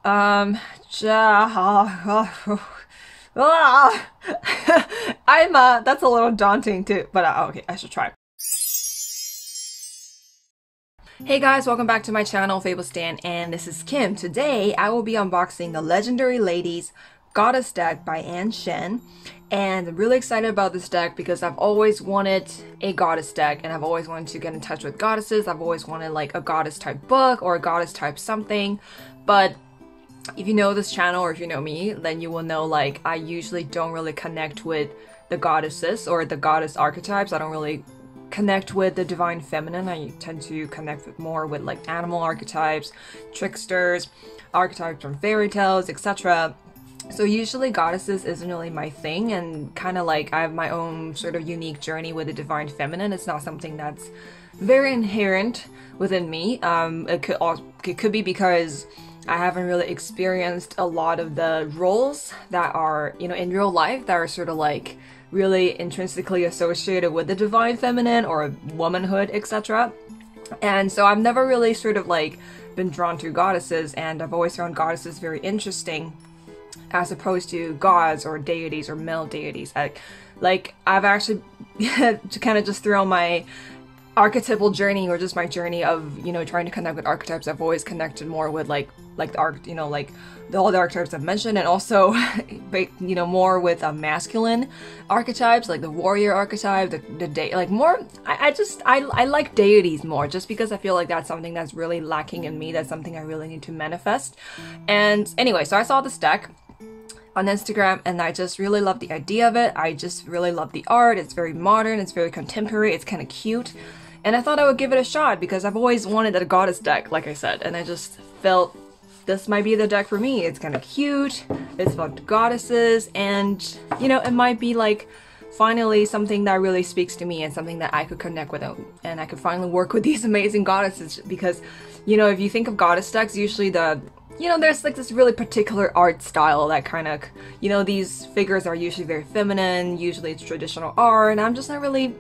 Um, ja, ah, that's a little daunting too, but okay, I should try. Hey guys, welcome back to my channel, Fables Stan, and this is Kim. Today, I will be unboxing the Legendary Ladies Goddess deck by Ann Shen, and I'm really excited about this deck because I've always wanted a goddess deck, and I've always wanted to get in touch with goddesses. I've always wanted like a goddess type book or a goddess type something, but if you know this channel or if you know me, then you will know like I usually don't really connect with the goddesses or the goddess archetypes. I don't really connect with the divine feminine. I tend to connect more with like animal archetypes, tricksters, archetypes from fairy tales, etc. So usually goddesses isn't really my thing, and kind of like I have my own sort of unique journey with the divine feminine. It's not something that's very inherent within me. It could be because I haven't really experienced a lot of the roles that are, you know, in real life that are sort of like really intrinsically associated with the divine feminine or womanhood, etc. And so I've never really sort of like been drawn to goddesses, and I've always found goddesses very interesting as opposed to gods or deities or male deities. Like I've actually to kind of just throw my archetypal journey or just my journey of, you know, trying to connect with archetypes, I've always connected more with like the arc, you know, like all the archetypes I've mentioned, and also you know, more with masculine archetypes like the warrior archetype, like more I like deities more, just because I feel like that's something that's really lacking in me. That's something I really need to manifest. And anyway, so I saw this deck on Instagram and I just really love the idea of it. I just really love the art. It's very modern, it's very contemporary, it's kind of cute. And I thought I would give it a shot because I've always wanted a goddess deck, like I said, and I just felt this might be the deck for me. It's kind of cute, it's about goddesses, and, you know, it might be like finally something that really speaks to me and something that I could connect with, and I could finally work with these amazing goddesses. Because, you know, if you think of goddess decks, usually you know, there's like this really particular art style that kind of, you know, these figures are usually very feminine, usually it's traditional art, and I'm just not really,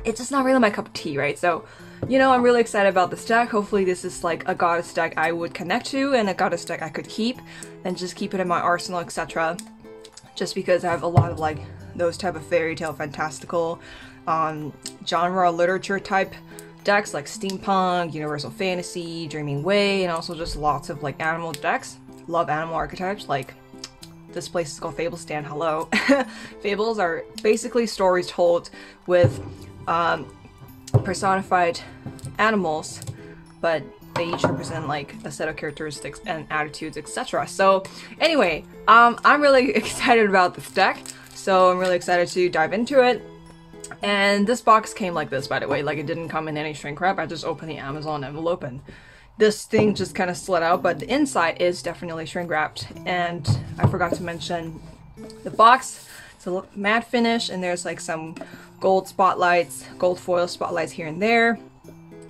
it's just not really my cup of tea, right? So, you know, I'm really excited about this deck. Hopefully this is like a goddess deck I would connect to and a goddess deck I could keep and just keep it in my arsenal, etc. Just because I have a lot of like those type of fairy tale, fantastical, genre literature type decks like steampunk, universal fantasy, dreaming way, and also just lots of like animal decks. Love animal archetypes. Like this place is called Fables Stan. Hello. Fables are basically stories told with personified animals, but they each represent like a set of characteristics and attitudes, etc. So anyway, I'm really excited about this deck, so I'm really excited to dive into it. And this box came like this, by the way. Like, it didn't come in any shrink wrap. I just opened the Amazon envelope and this thing just kind of slid out, but the inside is definitely shrink wrapped. And I forgot to mention the box. It's a matte finish, and there's like some gold spotlights, gold foil spotlights here and there.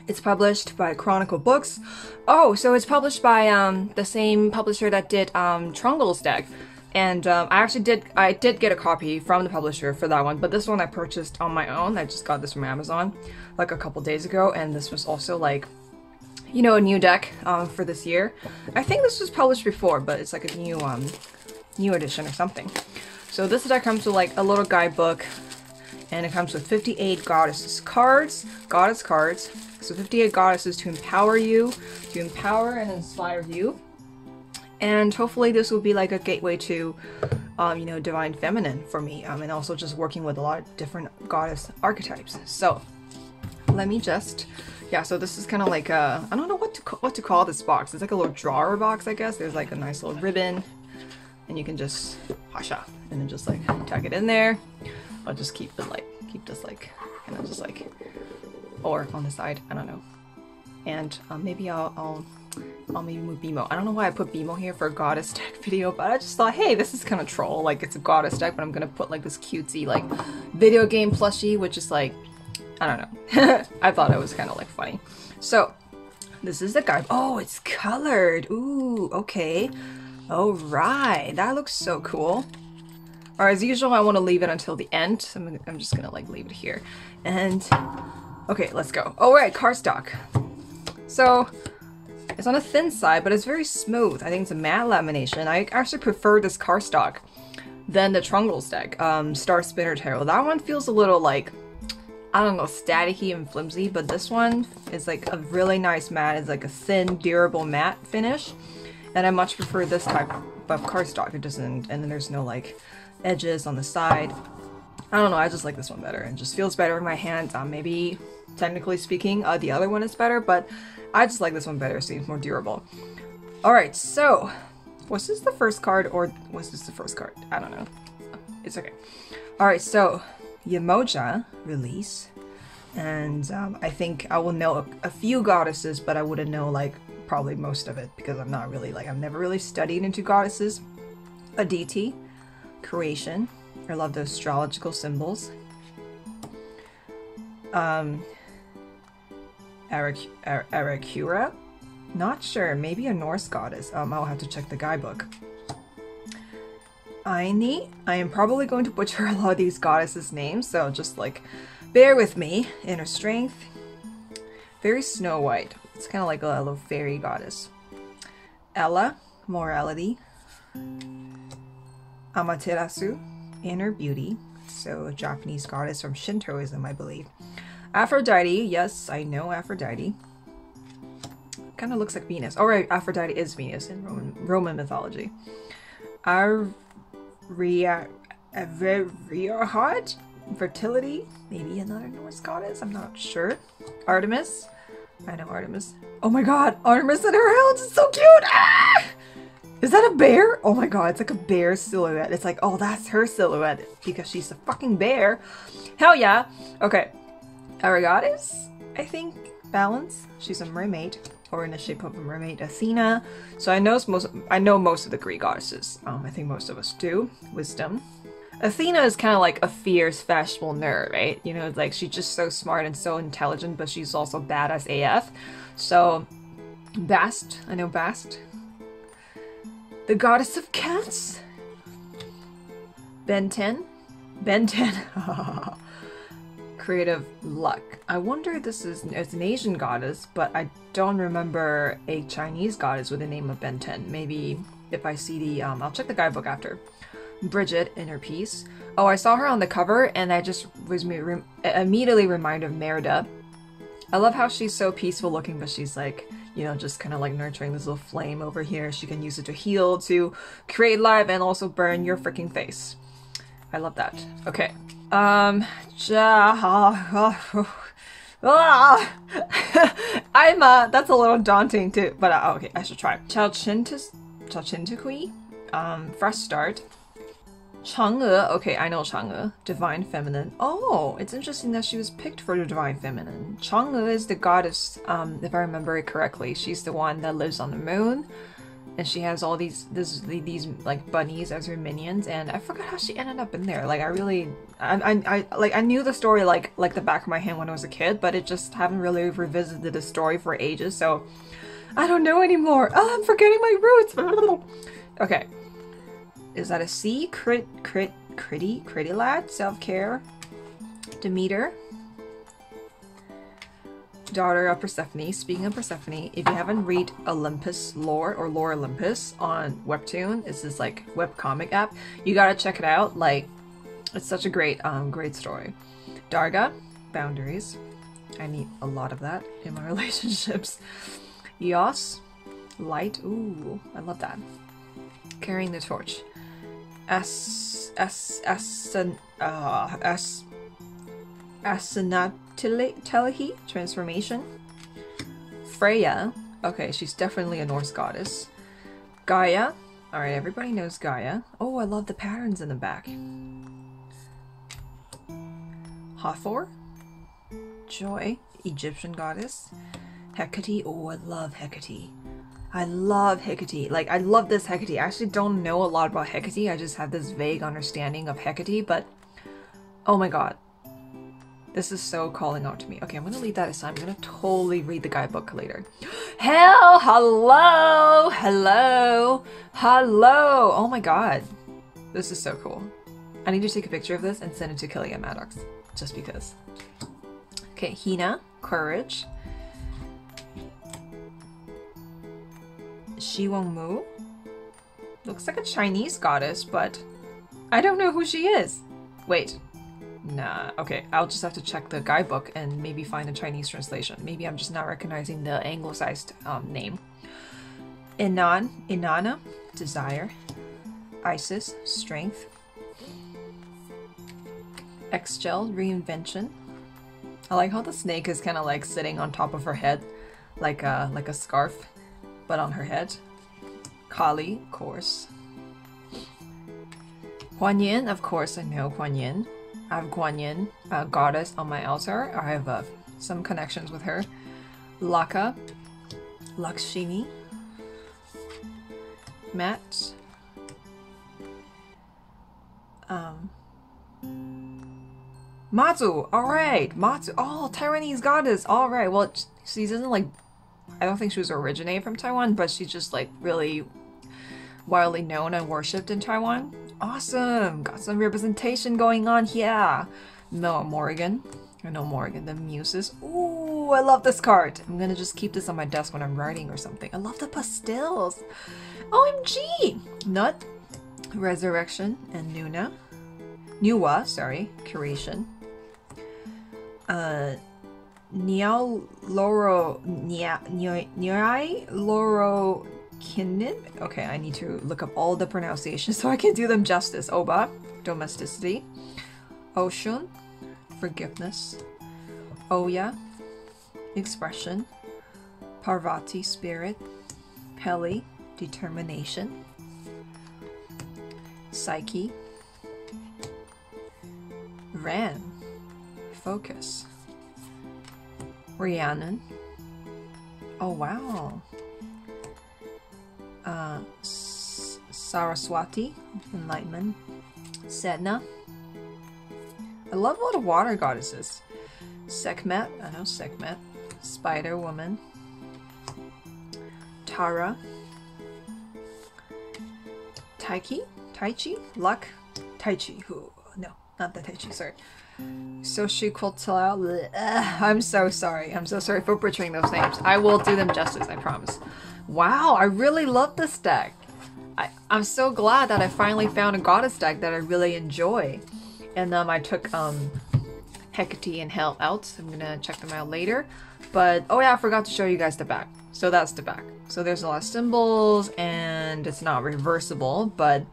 It's published by Chronicle Books. Oh, so it's published by the same publisher that did Trungle's deck. And I did get a copy from the publisher for that one, but this one I purchased on my own. I just got this from Amazon like a couple days ago, and this was also like, you know, a new deck for this year. I think this was published before, but it's like a new edition or something. So this deck comes with like a little guidebook, and it comes with 58 goddess cards. So 58 goddesses to empower you, to empower and inspire you. And hopefully this will be like a gateway to, you know, divine feminine for me, and also just working with a lot of different goddess archetypes. So let me just, yeah, so this is kind of like a, I don't know what to call this box. It's like a little drawer box, I guess. There's like a nice little ribbon, and you can just hasha, and then just like tuck it in there. I'll just keep this like, kind of just like, or on the side, I don't know. And maybe I'll maybe move BMO. I don't know why I put BMO here for a goddess deck video, but I just thought, hey, this is kind of troll. Like, it's a goddess deck, but I'm gonna put like this cutesy like video game plushie, which is like, I don't know. I thought it was kind of like funny. So this is the guide. Oh, it's colored. Ooh, okay. All right, that looks so cool. All right, as usual, I want to leave it until the end. So I'm just gonna like leave it here. And okay, let's go. All right, cardstock. So It's on a thin side, but it's very smooth. I think it's a matte lamination. I actually prefer this cardstock than the Trungles deck, Star Spinner Tarot. That one feels a little like, I don't know, staticky and flimsy, but this one is like a really nice matte. It's like a thin, durable matte finish. And I much prefer this type of cardstock. It doesn't, and then there's no like edges on the side. I don't know, I just like this one better. It just feels better in my hands. Maybe, technically speaking, the other one is better, but I just like this one better. It seems more durable. Alright, so, was this the first card, or was this the first card? I don't know. It's okay. Alright, so, Yemoja release. And I think I will know a few goddesses, but I wouldn't know, like, probably most of it, because I'm not really, like, I've never really studied into goddesses. Aditi, creation. I love those astrological symbols. Arakura? Not sure. Maybe a Norse goddess. I'll have to check the guidebook. Aini. I am probably going to butcher a lot of these goddesses' names, so just like bear with me. Inner strength. Very Snow White. It's kind of like a little fairy goddess. Ella. Morality. Amaterasu. Inner beauty. So a Japanese goddess from Shintoism, I believe. Aphrodite. Yes, I know Aphrodite. Kind of looks like Venus. Oh, right, Aphrodite is Venus in Roman mythology. Ariahat? Fertility? Maybe another Norse goddess? I'm not sure. Artemis? I know Artemis. Oh my god, Artemis and her hounds is so cute! Ah! Is that a bear? Oh my god, it's like a bear silhouette. It's like, oh, that's her silhouette because she's a fucking bear. Hell yeah. Okay. Arigatis, I think. Balance. She's a mermaid, or in the shape of a mermaid. Athena. So I know most of the Greek goddesses. I think most of us do. Wisdom. Athena is kind of like a fierce, fashionable nerd, right? You know, like she's just so smart and so intelligent, but she's also badass AF. So, Bast. I know Bast. The goddess of cats. Ben 10. Ben 10. Creative luck. I wonder if it's an Asian goddess, but I don't remember a Chinese goddess with the name of Ben 10. Maybe if I see the, I'll check the guidebook after. Bridget, inner peace. Oh, I saw her on the cover and I just was immediately reminded of Merida. I love how she's so peaceful looking, but she's like, you know, just kind of like nurturing this little flame over here. She can use it to heal, to create life, and also burn your freaking face. I love that. Okay. That's a little daunting too, but okay, I should try. Chalchintakui, fresh start. Chang'e, okay, I know Chang'e. Divine Feminine. Oh, it's interesting that she was picked for the Divine Feminine. Chang'e is the goddess, if I remember it correctly. She's the one that lives on the moon. And she has all these like bunnies as her minions, and I forgot how she ended up in there. Like I knew the story like the back of my hand when I was a kid, but it just haven't really revisited the story for ages, so I don't know anymore. Oh, I'm forgetting my roots. Okay, is that a C? Critty lad, self-care. Demeter. Daughter of Persephone. Speaking of Persephone, if you haven't read Olympus Lore or Lore Olympus on Webtoon, it's this like webcomic app, you gotta check it out. Like, it's such a great great story. Darga, boundaries. I need a lot of that in my relationships. Eos, light. Ooh, I love that. Carrying the torch. Asenatelehi, transformation. Freya, okay, she's definitely a Norse goddess. Gaia, alright, everybody knows Gaia. Oh, I love the patterns in the back. Hathor, Joy, Egyptian goddess. Hecate, oh, I love Hecate. I love Hecate. Like, I love this Hecate. I actually don't know a lot about Hecate. I just have this vague understanding of Hecate, but oh my god. This is so calling out to me. Okay, I'm gonna leave that aside. I'm gonna totally read the guidebook later. Hell, hello, hello, hello. Oh my god. This is so cool. I need to take a picture of this and send it to Killian Maddox. Just because. Okay, Hina, courage. Mu. Looks like a Chinese goddess, but I don't know who she is. Wait. Nah, okay, I'll just have to check the guidebook and maybe find a Chinese translation. Maybe I'm just not recognizing the anglicized name. Inanna, desire. Isis, strength. Exgel, reinvention. I like how the snake is kind of like sitting on top of her head, like a scarf, but on her head. Kali, of course. Kuan Yin, of course I know Kuan Yin. I have Kuan Yin, goddess on my altar. I have some connections with her. Laka, Lakshmi, Matt, Matsu. All right, Matsu. Oh, Taiwanese goddess. All right. Well, she doesn't like. I don't think she was originated from Taiwan, but she's just like really widely known and worshipped in Taiwan. Awesome! Got some representation going on here. No, Morrigan. I know Morrigan, the Muses. Ooh, I love this card. I'm gonna just keep this on my desk when I'm writing or something. I love the pastels. OMG! Nut, Resurrection, and Nuwa, sorry, Curation. Nyai Loro Kinnin? Okay, I need to look up all the pronunciations so I can do them justice. Oba, domesticity. Oshun, forgiveness. Oya, expression. Parvati, spirit. Peli, determination. Psyche. Ran, focus. Rhiannon. Oh wow. Saraswati, enlightenment. Sedna. I love all the water goddesses. Sekhmet, I know Sekhmet. Spider woman. Tara. Taichi, luck. Taichi, who? No, not the Taichi, sorry. Soshi. I'm so sorry. I'm so sorry for butchering those names. I will do them justice, I promise. Wow, I really love this deck. I'm so glad that I finally found a goddess deck that I really enjoy. And I took Hecate and Hel out. I'm gonna check them out later. But oh yeah, I forgot to show you guys the back. So that's the back. So there's a lot of symbols and it's not reversible, but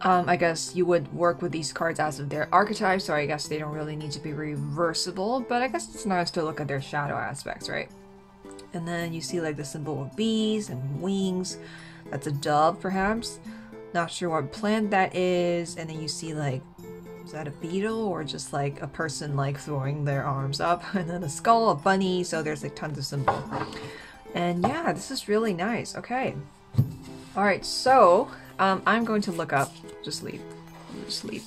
I guess you would work with these cards as of their archetype, so I guess they don't really need to be reversible, but I guess it's nice to look at their shadow aspects, right? And then you see like the symbol of bees and wings. That's a dove, perhaps. Not sure what plant that is. And then you see like, is that a beetle or just like a person like throwing their arms up? And then a skull, a bunny, so there's like tons of symbol. And yeah, this is really nice. Okay. Alright, so I'm going to look up, just leave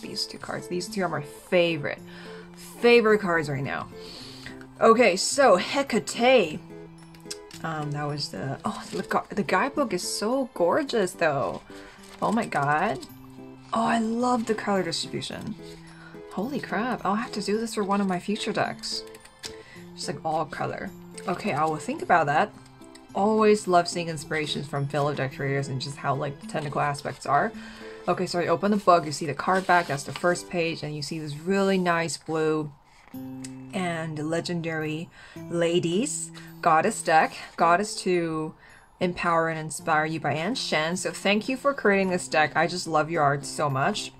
these two cards. These two are my favorite cards right now. Okay, so Hecate. That was the, oh, the guidebook is so gorgeous though. Oh my god. Oh, I love the color distribution. Holy crap, I'll have to do this for one of my future decks. Just like all color. Okay, I will think about that. Always love seeing inspirations from fellow deck creators and just how like the technical aspects are. Okay, so I open the book, you see the card back, that's the first page, and you see this really nice blue and legendary ladies goddess deck. Goddess to empower and inspire you by Anne Shen. So thank you for creating this deck. I just love your art so much.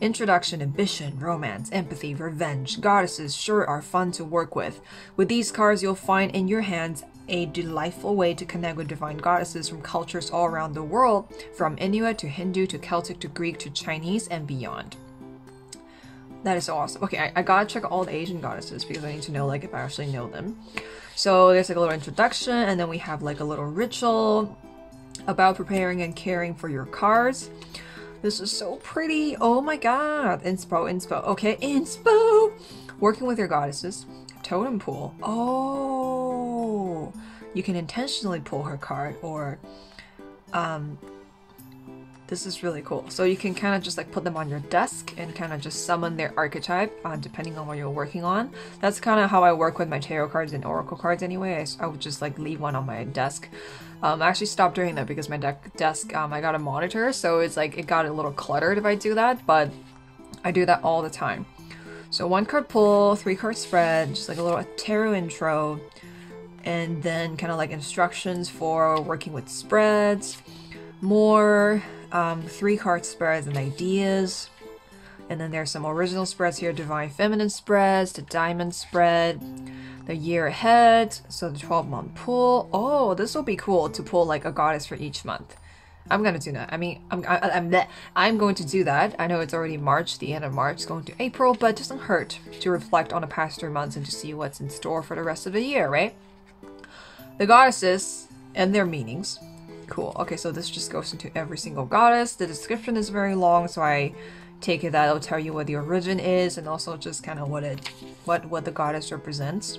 Introduction, ambition, romance, empathy, revenge. Goddesses sure are fun to work with. With these cards, you'll find in your hands a delightful way to connect with divine goddesses from cultures all around the world, from Inuit to Hindu to Celtic to Greek to Chinese and beyond. That is so awesome. Okay, I gotta check all the Asian goddesses because I need to know like if I actually know them. So there's like a little introduction, and then we have like a little ritual about preparing and caring for your cards. This is so pretty. Oh my god. Inspo. Okay, inspo. Working with your goddesses. Totem pool. Oh, you can intentionally pull her card, or This is really cool. So you can kind of just like put them on your desk and kind of just summon their archetype depending on what you're working on. That's kind of how I work with my tarot cards and oracle cards anyway. I would just like leave one on my desk. I actually stopped doing that because my desk, I got a monitor, so it's like it got a little cluttered if I do that, but I do that all the time. So 1 card pull, 3 card spread, just like a little tarot intro, and then kind of like instructions for working with spreads, more 3 card spreads and ideas, and then there's some original spreads here, divine feminine spreads, the diamond spread, the year ahead, so the 12-month pull. Oh, this will be cool to pull like a goddess for each month. I'm gonna do that. I mean, I'm going to do that. I know it's already March, the end of March, going to April, but it doesn't hurt to reflect on the past 3 months and to see what's in store for the rest of the year, right? The goddesses and their meanings. Cool. Okay, so this just goes into every single goddess. The description is very long, so I take it that it'll tell you what the origin is and also just kind of what the goddess represents.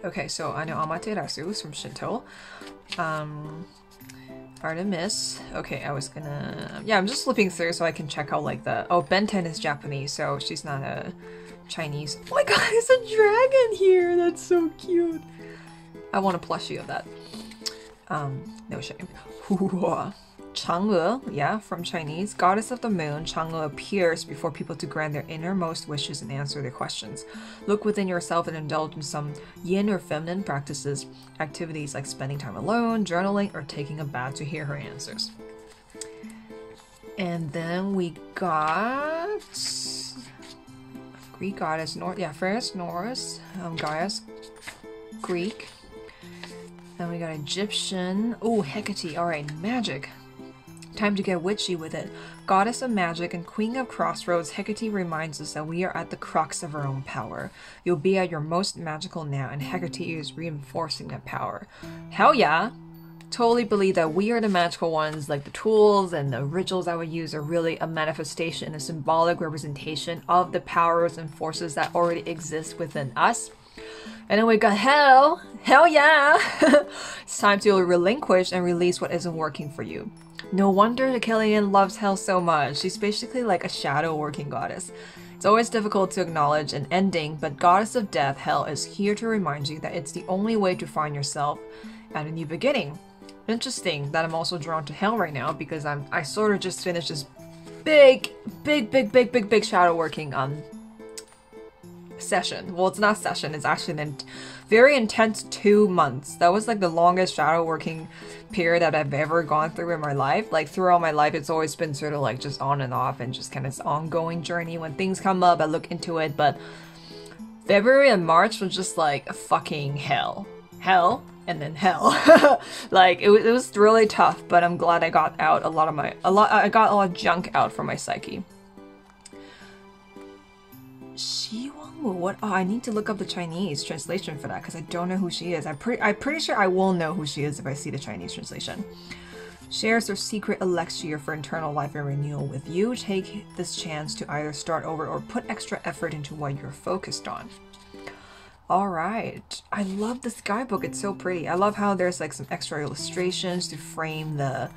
Okay, so I know Amaterasu is from Shinto. Artemis. Okay, I was gonna... Yeah, I'm just flipping through so I can check out like the... Oh, Benten is Japanese, so she's not a Chinese. Oh my god, there's a dragon here! That's so cute! I want a plushie of that. No shame. Chang'e, yeah, from Chinese. Goddess of the moon, Chang'e appears before people to grant their innermost wishes and answer their questions. Look within yourself and indulge in some yin or feminine practices, activities like spending time alone, journaling, or taking a bath to hear her answers. And then we got Greek goddess, Fairest Norris, Gaia's Greek. Then we got Egyptian. Oh, Hecate. Alright, magic. Time to get witchy with it. Goddess of magic and queen of crossroads, Hecate reminds us that we are at the crux of our own power. You'll be at your most magical now, and Hecate is reinforcing that power. Hell yeah! Totally believe that we are the magical ones, like the tools and the rituals I would use are really a manifestation, a symbolic representation of the powers and forces that already exist within us. And then we got hell yeah! It's time to relinquish and release what isn't working for you. No wonder the Killian loves hell so much. She's basically like a shadow working goddess. It's always difficult to acknowledge an ending, but goddess of death, hell is here to remind you that it's the only way to find yourself at a new beginning. Interesting that I'm also drawn to hell right now because I sort of just finished this big shadow working session. Well, it's not session, it's actually a very intense 2 months. That was like the longest shadow working period that I've ever gone through in my life. Like throughout my life, it's always been sort of like just on and off and just kind of this ongoing journey. When things come up, I look into it, but February and March was just like a fucking hell. Hell and then hell. Like it was really tough, but I'm glad I got out I got a lot of junk out from my psyche. What? Oh, I need to look up the Chinese translation for that because I don't know who she is. I'm pretty sure I will know who she is if I see the Chinese translation. Shares her secret elixir for internal life and renewal with you. Take this chance to either start over or put extra effort into what you're focused on. Alright. I love this guidebook. It's so pretty. I love how there's like some extra illustrations to frame the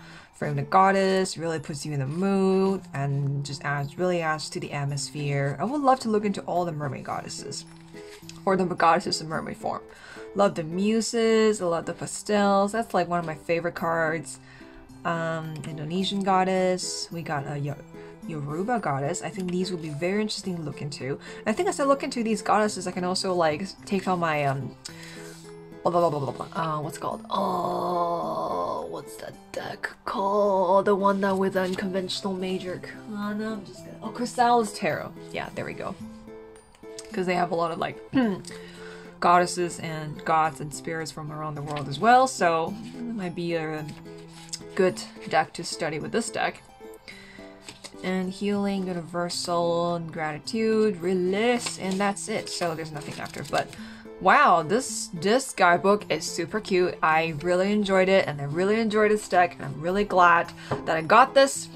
goddess. Really puts you in the mood and just really adds to the atmosphere. I would love to look into all the mermaid goddesses. Or the goddesses in mermaid form. Love the muses. I love the pastels. That's like one of my favorite cards. Indonesian goddess. We got a Yoruba goddess. I think these would be very interesting to look into. I think as I look into these goddesses, I can also like take out my what's it called? Oh, what's that deck called? The one that with unconventional major arcana. I'm just gonna... Oh, Chrysalis Tarot. Yeah, there we go. Because they have a lot of like goddesses and gods and spirits from around the world as well. So it might be a good deck to study with this deck. And healing, universal, and gratitude, release, and that's it. So there's nothing after, but wow, this guidebook is super cute. I really enjoyed it, and I really enjoyed this deck, and I'm really glad that I got this.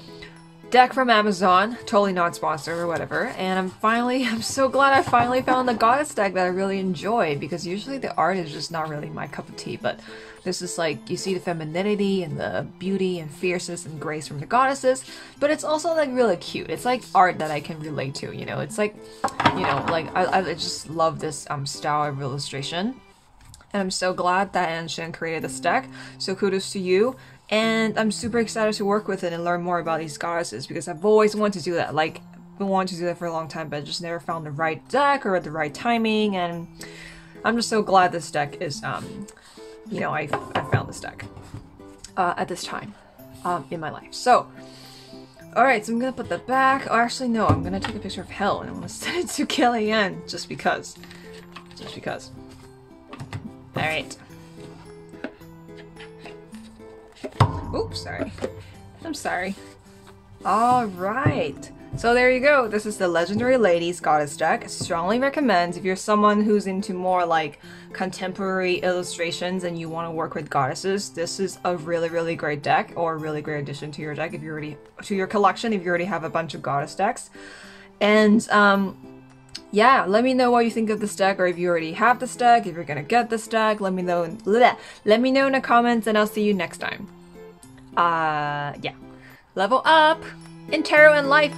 deck from Amazon, totally not sponsored or whatever, and I'm so glad I finally found the goddess deck that I really enjoy, because usually the art is just not really my cup of tea, but this is like, you see the femininity and the beauty and fierceness and grace from the goddesses, but it's also like really cute. It's like art that I can relate to, you know, it's like, you know, like I just love this style of illustration, and I'm so glad that Anshin created this deck, so kudos to you. And I'm super excited to work with it and learn more about these goddesses, because I've always wanted to do that. Like, I've been wanting to do that for a long time, but I just never found the right deck or the right timing. And I'm just so glad this deck is, you know, I found this deck at this time in my life. So, alright, so I'm gonna put that back. Oh, actually, no, I'm gonna take a picture of Hell and I'm gonna send it to Kellyanne just because. Just because. Alright. Oops, sorry. I'm sorry. Alright. So there you go. This is the Legendary Ladies Goddess deck. I strongly recommend if you're someone who's into more like contemporary illustrations and you want to work with goddesses, this is a really, really great deck, or a really great addition to your deck if you already, to your collection if you already have a bunch of goddess decks. And yeah, let me know what you think of this deck, or if you already have this deck, if you're gonna get this deck, let me know in the comments, and I'll see you next time. Yeah. Level up in tarot and life.